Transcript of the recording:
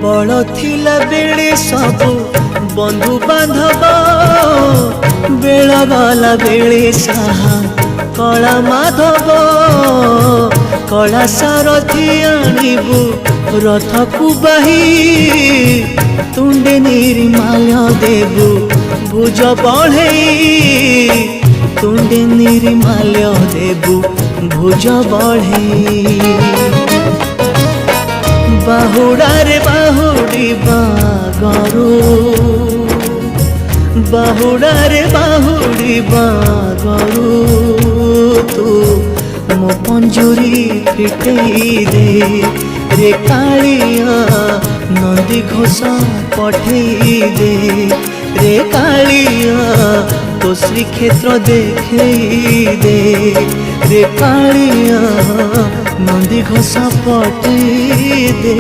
बड़ थिला बेले सब बंधु बांधव बेल गला बेले साहा कला माधव कला सारथी आणबु रथ को बाही तुंडे निर्माल देबु भुज बढ़े तुंडे निर्माल देबु भुज बढ़े बाहुड़ारे बाहुड़ी बागरू बाहुड़ारे बाहुड़ी बागरू तू मो पंजुरी फिटेई दे रे कालिया नंदी घोष पठेई दे रे कालिया तो श्रीक्षेत्र देखेई दे रे कालिया नंदी घोष पठेई दे।